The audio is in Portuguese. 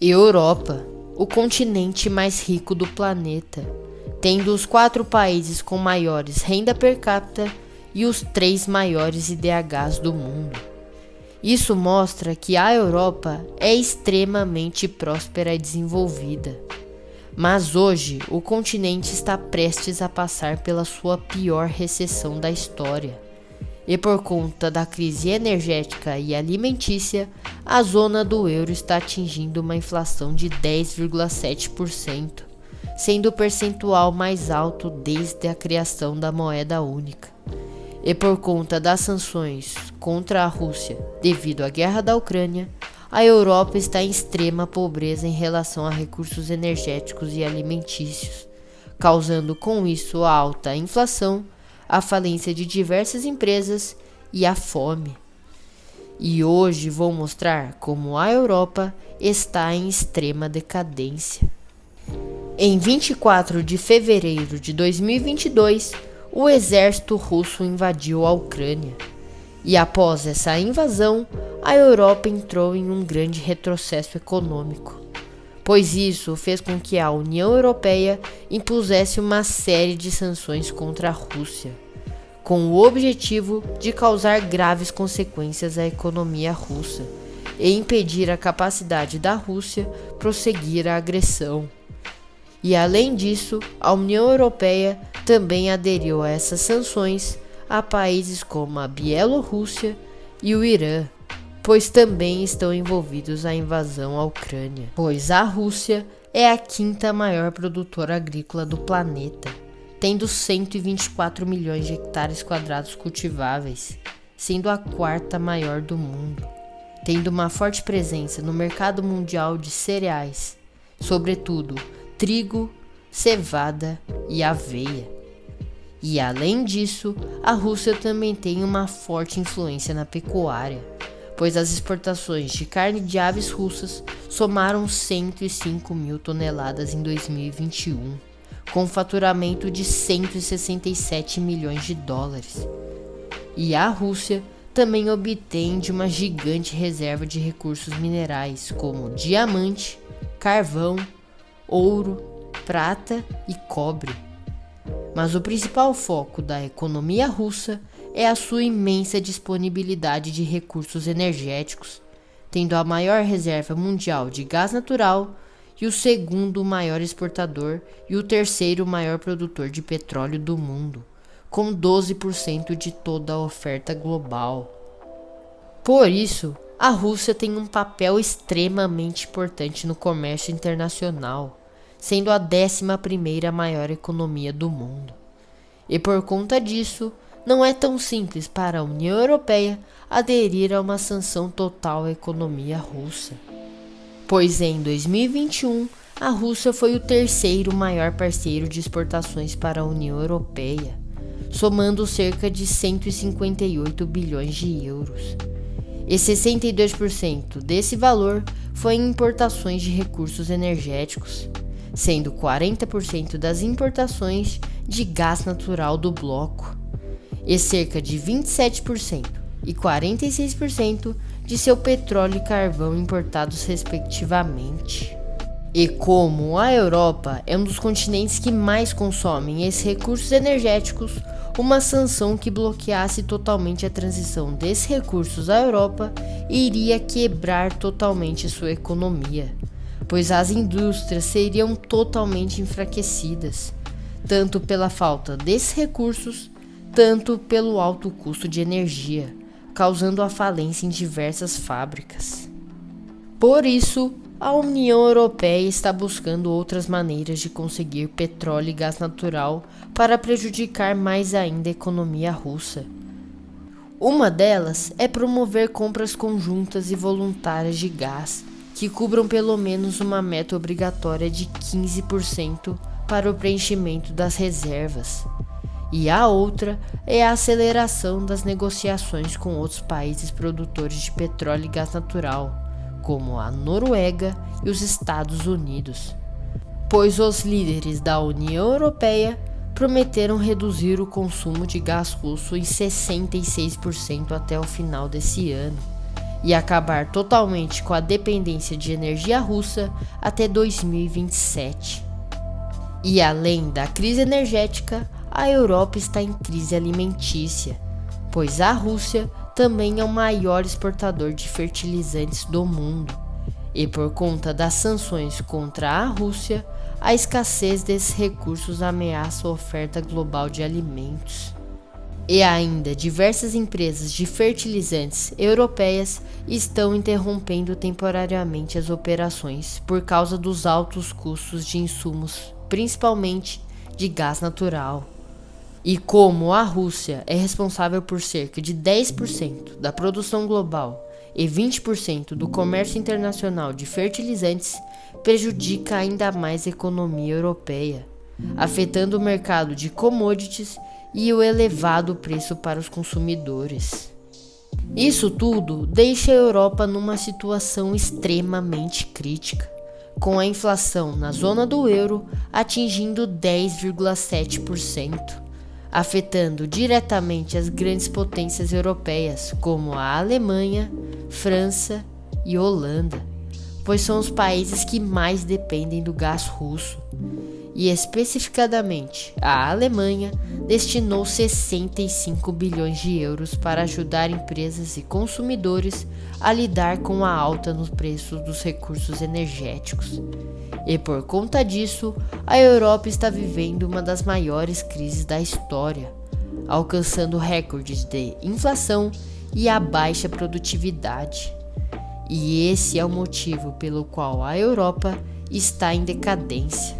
Europa, o continente mais rico do planeta, tendo os 4 países com maiores renda per capita e os 3 maiores IDHs do mundo. Isso mostra que a Europa é extremamente próspera e desenvolvida. Mas hoje o continente está prestes a passar pela sua pior recessão da história. E por conta da crise energética e alimentícia, a zona do euro está atingindo uma inflação de 10,7%, sendo o percentual mais alto desde a criação da moeda única. E por conta das sanções contra a Rússia devido à guerra da Ucrânia, a Europa está em extrema pobreza em relação a recursos energéticos e alimentícios, causando com isso a alta inflação, a falência de diversas empresas e a fome. E hoje vou mostrar como a Europa está em extrema decadência. Em 24 de fevereiro de 2022, o exército russo invadiu a Ucrânia. E após essa invasão, a Europa entrou em um grande retrocesso econômico, pois isso fez com que a União Europeia impusesse uma série de sanções contra a Rússia, com o objetivo de causar graves consequências à economia russa e impedir a capacidade da Rússia prosseguir a agressão. E além disso, a União Europeia também aderiu a essas sanções a países como a Bielorrússia e o Irã, pois também estão envolvidos na invasão à Ucrânia, pois a Rússia é a 5ª maior produtora agrícola do planeta, tendo 124 milhões de hectares quadrados cultiváveis, sendo a 4ª maior do mundo, tendo uma forte presença no mercado mundial de cereais, sobretudo trigo, cevada e aveia. E além disso, a Rússia também tem uma forte influência na pecuária, pois as exportações de carne de aves russas somaram 105 mil toneladas em 2021, com faturamento de 167 milhões de dólares. E a Rússia também obtém de uma gigante reserva de recursos minerais como diamante, carvão, ouro, prata e cobre. Mas o principal foco da economia russa é a sua imensa disponibilidade de recursos energéticos, tendo a maior reserva mundial de gás natural e o 2º maior exportador e o 3º maior produtor de petróleo do mundo, com 12% de toda a oferta global. Por isso, a Rússia tem um papel extremamente importante no comércio internacional, sendo a 11ª maior economia do mundo. E por conta disso, não é tão simples para a União Europeia aderir a uma sanção total à economia russa. Pois em 2021, a Rússia foi o 3º maior parceiro de exportações para a União Europeia, somando cerca de 158 bilhões de euros. E 62% desse valor foi em importações de recursos energéticos, sendo 40% das importações de gás natural do bloco, e cerca de 27% e 46% de seu petróleo e carvão importados respectivamente. E como a Europa é um dos continentes que mais consomem esses recursos energéticos, uma sanção que bloqueasse totalmente a transição desses recursos à Europa iria quebrar totalmente sua economia, pois as indústrias seriam totalmente enfraquecidas, tanto pela falta desses recursos, tanto pelo alto custo de energia, causando a falência em diversas fábricas. Por isso, a União Europeia está buscando outras maneiras de conseguir petróleo e gás natural para prejudicar mais ainda a economia russa. Uma delas é promover compras conjuntas e voluntárias de gás, que cubram pelo menos uma meta obrigatória de 15% para o preenchimento das reservas. E a outra é a aceleração das negociações com outros países produtores de petróleo e gás natural, como a Noruega e os Estados Unidos, pois os líderes da União Europeia prometeram reduzir o consumo de gás russo em 66% até o final desse ano, e acabar totalmente com a dependência de energia russa até 2027. E além da crise energética, a Europa está em crise alimentícia, pois a Rússia também é o maior exportador de fertilizantes do mundo. E por conta das sanções contra a Rússia, a escassez desses recursos ameaça a oferta global de alimentos. E ainda, diversas empresas de fertilizantes europeias estão interrompendo temporariamente as operações por causa dos altos custos de insumos, principalmente de gás natural. E como a Rússia é responsável por cerca de 10% da produção global e 20% do comércio internacional de fertilizantes, prejudica ainda mais a economia europeia, afetando o mercado de commodities e o elevado preço para os consumidores. Isso tudo deixa a Europa numa situação extremamente crítica, com a inflação na zona do euro atingindo 10,7%, afetando diretamente as grandes potências europeias, como a Alemanha, França e Holanda, pois são os países que mais dependem do gás russo. E especificadamente, a Alemanha destinou 65 bilhões de euros para ajudar empresas e consumidores a lidar com a alta nos preços dos recursos energéticos. E por conta disso, a Europa está vivendo uma das maiores crises da história, alcançando recordes de inflação e a baixa produtividade. E esse é o motivo pelo qual a Europa está em decadência.